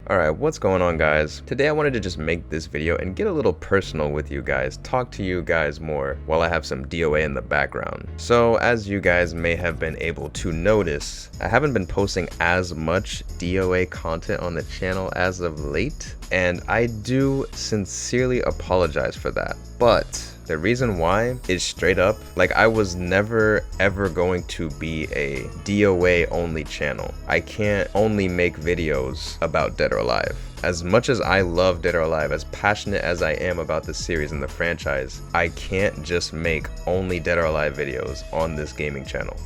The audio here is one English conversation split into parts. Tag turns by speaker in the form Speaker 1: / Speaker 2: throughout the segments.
Speaker 1: Alright, what's going on, guys? Today I wanted to just make this video and get a little personal with you guys, talk to you guys more while I have some DOA in the background. So as you guys may have been able to notice, I haven't been posting as much DOA content on the channel as of late, and I do sincerely apologize for that. But the reason why is straight up, like, I was never ever going to be a DOA only channel. I can't only make videos about Dead or Alive. As much as I love Dead or Alive, as passionate as I am about the series and the franchise, I can't just make only Dead or Alive videos on this gaming channel.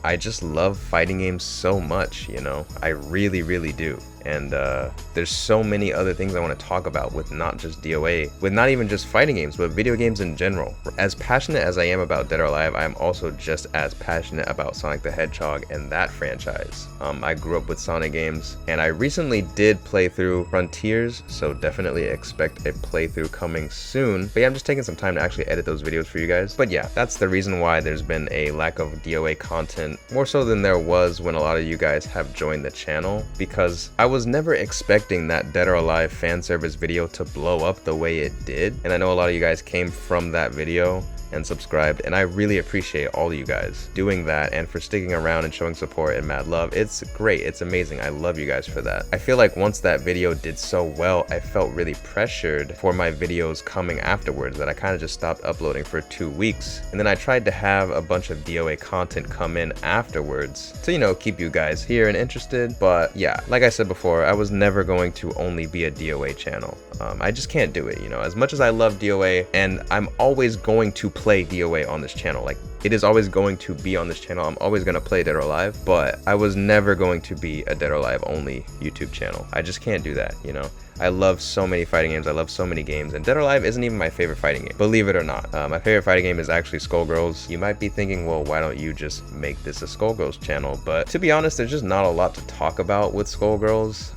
Speaker 1: I just love fighting games so much, you know? I really do. And there's so many other things I want to talk about with not just DOA, with not even just fighting games, but video games in general. As passionate as I am about Dead or Alive, I'm also just as passionate about Sonic the Hedgehog and that franchise. I grew up with Sonic games, and I recently did play through Frontiers, so definitely expect a playthrough coming soon. But yeah, I'm just taking some time to actually edit those videos for you guys. But yeah, that's the reason why there's been a lack of DOA content, more so than there was when a lot of you guys have joined the channel, because I was never expecting that Dead or Alive fan service video to blow up the way it did. And I know a lot of you guys came from that video and subscribed, and I really appreciate all of you guys doing that and for sticking around and showing support and mad love. It's great, it's amazing. I love you guys for that. I feel like once that video did so well, I felt really pressured for my videos coming afterwards, that I kind of just stopped uploading for 2 weeks. And then I tried to have a bunch of DOA content come in afterwards to, you know, keep you guys here and interested. But yeah, like I said before, I was never going to only be a DOA channel. I just can't do it, you know? As much as I love DOA, and I'm always going to play DOA on this channel, like, it is always going to be on this channel. I'm always going to play Dead or Alive, but I was never going to be a Dead or Alive only YouTube channel. I just can't do that, you know? I love so many fighting games, I love so many games, and Dead or Alive isn't even my favorite fighting game, believe it or not. My favorite fighting game is actually Skullgirls. You might be thinking, well, why don't you just make this a Skullgirls channel? But to be honest, there's just not a lot to talk about with Skullgirls.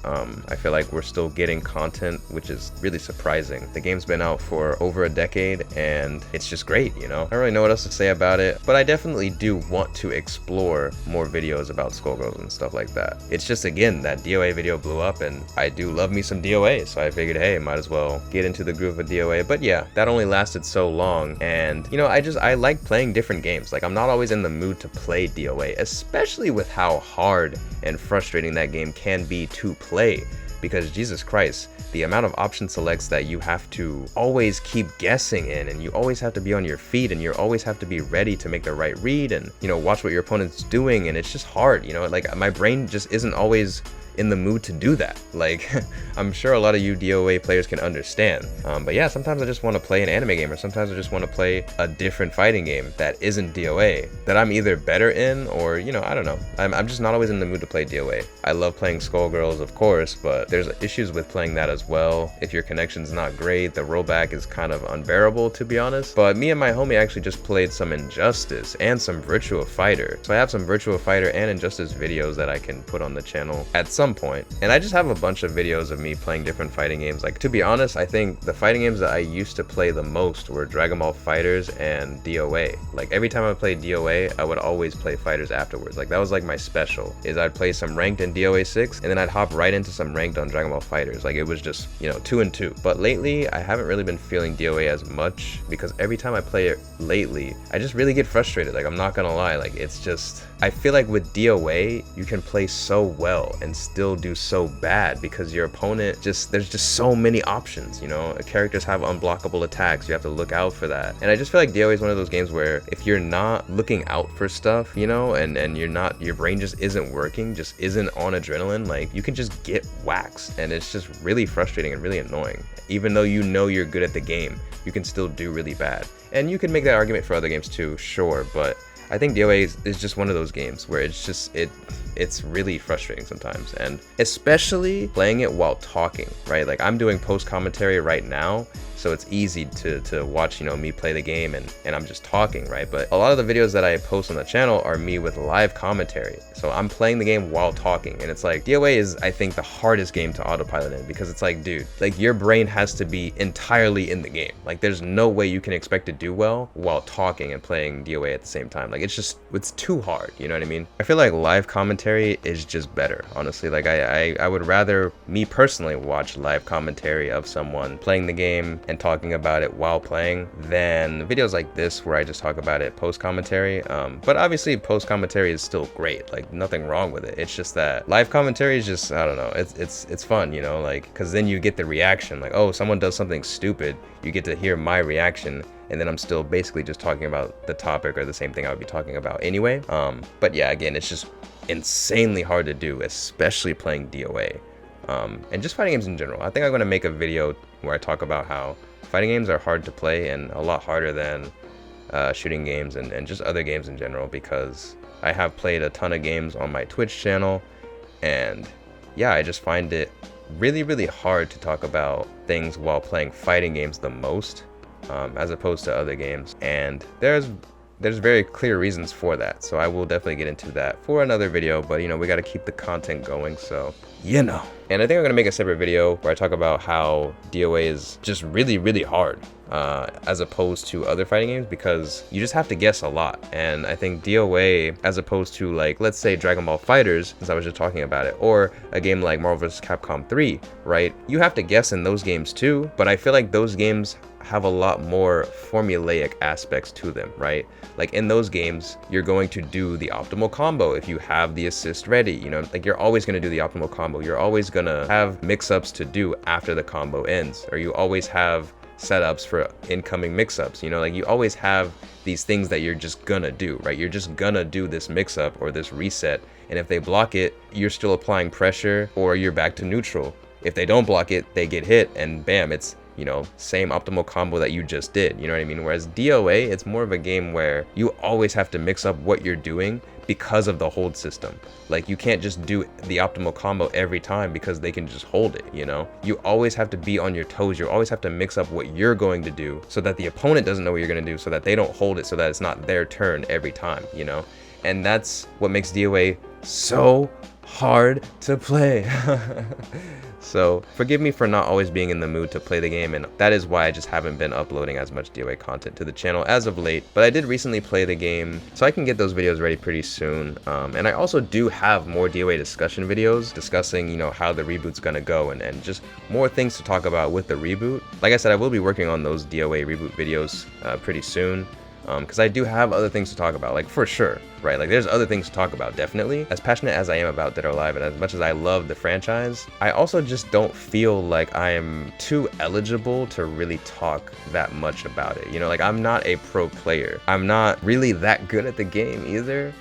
Speaker 1: I feel like we're still getting content, which is really surprising. The game's been out for over a decade, and it's just great, you know? I don't really know what else to say about it, but I definitely do want to explore more videos about Skullgirls and stuff like that. It's just, again, that DOA video blew up, and I do love me some DOA. So I figured, hey, might as well get into the groove of DOA. But yeah, that only lasted so long, and you know, I like playing different games. Like, I'm not always in the mood to play DOA, especially with how hard and frustrating that game can be to play, because Jesus Christ, the amount of option selects that you have to always keep guessing in, and you always have to be on your feet, and you always have to be ready to make the right read, and, you know, watch what your opponent's doing, and it's just hard, you know? Like, my brain just isn't always in the mood to do that. Like, I'm sure a lot of you DOA players can understand. But yeah, sometimes I just want to play an anime game, or sometimes I just want to play a different fighting game that isn't DOA, that I'm either better in, or, you know, I don't know. I'm just not always in the mood to play DOA. I love playing Skullgirls, of course, but there's issues with playing that as well. If your connection's not great, the rollback is kind of unbearable, to be honest. But me and my homie actually just played some Injustice and some Virtua Fighter. So I have some Virtua Fighter and Injustice videos that I can put on the channel at some point. And I just have a bunch of videos of me playing different fighting games. Like, to be honest, I think the fighting games that I used to play the most were Dragon Ball FighterZ and DOA. Like, every time I played DOA, I would always play Fighters afterwards. Like, that was like my special, is I'd play some ranked in DOA 6, and then I'd hop right into some ranked on Dragon Ball FighterZ. Like, it was just, you know, 2 and 2. But lately, I haven't really been feeling DOA as much, because every time I play it lately, I just really get frustrated. Like, I'm not gonna lie, like, it's just, I feel like with DOA, you can play so well and still do so bad, because your opponent there's just so many options, you know? Characters have unblockable attacks, you have to look out for that. And I just feel like DOA is one of those games where if you're not looking out for stuff, you know, and you're not, your brain just isn't working, just isn't on adrenaline, like, you can just get waxed, and it's just really frustrating and really annoying. Even though you know you're good at the game, you can still do really bad. And you can make that argument for other games too, sure, but I think DOA is just one of those games where it's just, it's really frustrating sometimes, and especially playing it while talking, right? Like, I'm doing post commentary right now, so it's easy to watch, you know, me play the game and I'm just talking, right? But a lot of the videos that I post on the channel are me with live commentary, so I'm playing the game while talking. And it's like, DOA is, I think, the hardest game to autopilot in, because it's like, dude, like your brain has to be entirely in the game. Like there's no way you can expect to do well while talking and playing DOA at the same time. Like it's too hard, you know what I mean? I feel like live commentary is just better, honestly. Like I would rather, me personally, watch live commentary of someone playing the game and talking about it while playing than videos like this where I just talk about it post commentary. But obviously post commentary is still great, like nothing wrong with it. It's just that live commentary is just, I don't know, it's fun, you know, like, because then you get the reaction, like, oh, someone does something stupid, you get to hear my reaction, and then I'm still basically just talking about the topic or the same thing I would be talking about anyway. But yeah, again, it's just insanely hard to do, especially playing DOA. And just fighting games in general. I think I'm going to make a video where I talk about how fighting games are hard to play and a lot harder than shooting games and just other games in general, because I have played a ton of games on my Twitch channel, and yeah, I just find it really hard to talk about things while playing fighting games the most, as opposed to other games. And there's very clear reasons for that, so I will definitely get into that for another video. But you know, we got to keep the content going, so you know. And I think I'm gonna make a separate video where I talk about how DOA is just really hard, as opposed to other fighting games, because you just have to guess a lot. And I think DOA, as opposed to, like, let's say Dragon Ball FighterZ, since I was just talking about it, or a game like Marvel vs. Capcom 3, right? You have to guess in those games too, but I feel like those games have a lot more formulaic aspects to them, right? Like in those games, you're going to do the optimal combo if you have the assist ready, you know, like you're always going to do the optimal combo. You're always going to have mix-ups to do after the combo ends, or you always have setups for incoming mix-ups, you know, like you always have these things that you're just gonna do, right? You're just gonna do this mix-up or this reset, and if they block it, you're still applying pressure, or you're back to neutral. If they don't block it, they get hit, and bam, it's, you know, same optimal combo that you just did, you know what I mean? Whereas DOA, it's more of a game where you always have to mix up what you're doing because of the hold system. Like you can't just do the optimal combo every time because they can just hold it, you know? You always have to be on your toes. You always have to mix up what you're going to do so that the opponent doesn't know what you're gonna do, so that they don't hold it, so that it's not their turn every time, you know? And that's what makes DOA so hard to play. So forgive me for not always being in the mood to play the game, and that is why I just haven't been uploading as much DOA content to the channel as of late. But I did recently play the game, so I can get those videos ready pretty soon. And I also do have more DOA discussion videos discussing, you know, how the reboot's gonna go, and just more things to talk about with the reboot. Like I said, I will be working on those DOA reboot videos pretty soon. Because I do have other things to talk about, like for sure, right? Like there's other things to talk about, definitely. As passionate as I am about Dead or Alive, and as much as I love the franchise, I also just don't feel like I am too eligible to really talk that much about it. You know, like I'm not a pro player. I'm not really that good at the game either.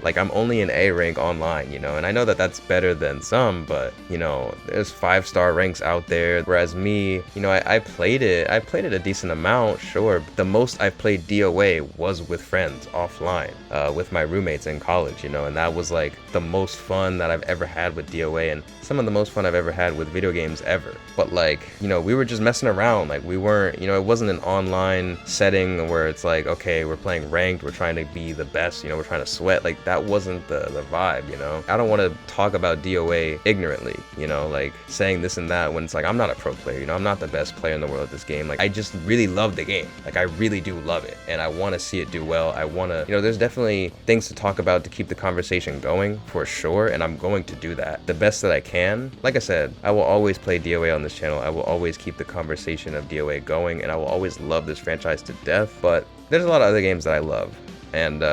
Speaker 1: Like I'm only in A rank online, you know, and I know that that's better than some, but you know, there's 5-star ranks out there. Whereas me, you know, I played it a decent amount, sure. But the most I've played DOA was with friends offline, with my roommates in college, you know, and that was like the most fun that I've ever had with DOA, and some of the most fun I've ever had with video games ever. But like, you know, we were just messing around. Like we weren't, you know, it wasn't an online setting where it's like, okay, we're playing ranked, we're trying to be the best, you know, we're trying to sweat. Like that wasn't the vibe, you know? I don't want to talk about DOA ignorantly, you know, like saying this and that when it's like, I'm not a pro player, you know, I'm not the best player in the world at this game. Like I just really love the game. Like I really do love it, and I want to see it do well. I want to, you know, there's definitely things to talk about to keep the conversation going for sure, and I'm going to do that the best that I can. Like I said, I will always play DOA on this channel. I will always keep the conversation of DOA going, and I will always love this franchise to death. But there's a lot of other games that I love, and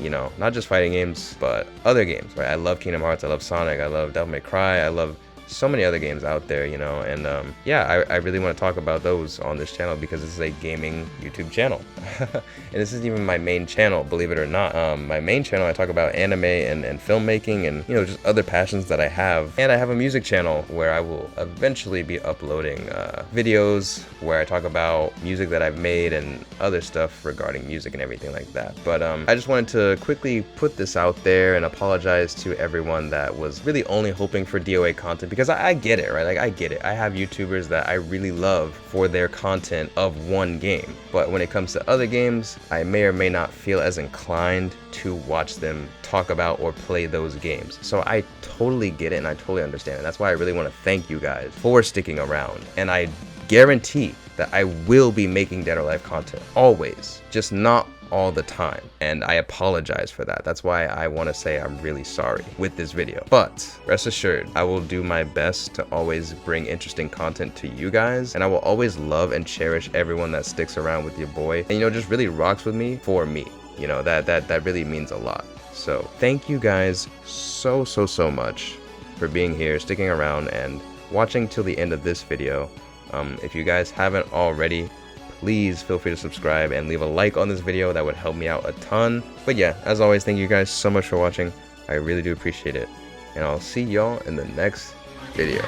Speaker 1: you know, not just fighting games, but other games, right? I love Kingdom Hearts, I love Sonic, I love Devil May Cry, I love so many other games out there, you know, and yeah, I really want to talk about those on this channel because this is a gaming YouTube channel. And this isn't even my main channel, believe it or not. My main channel, I talk about anime and filmmaking and, you know, just other passions that I have. And I have a music channel where I will eventually be uploading videos where I talk about music that I've made and other stuff regarding music and everything like that. But I just wanted to quickly put this out there and apologize to everyone that was really only hoping for DOA content, because Because I get it, right? Like, I get it. I have YouTubers that I really love for their content of one game. But when it comes to other games, I may or may not feel as inclined to watch them talk about or play those games. So I totally get it and I totally understand it. That's why I really want to thank you guys for sticking around. And I guarantee that I will be making Dead or Alive content always, just not all the time, and I apologize for that. That's why I want to say I'm really sorry with this video. But rest assured, I will do my best to always bring interesting content to you guys, and I will always love and cherish everyone that sticks around with your boy and, you know, just really rocks with me for me. You know, that really means a lot. So thank you guys so much for being here, sticking around, and watching till the end of this video. If you guys haven't already, please feel free to subscribe and leave a like on this video. That would help me out a ton. But yeah, as always, thank you guys so much for watching. I really do appreciate it. And I'll see y'all in the next video.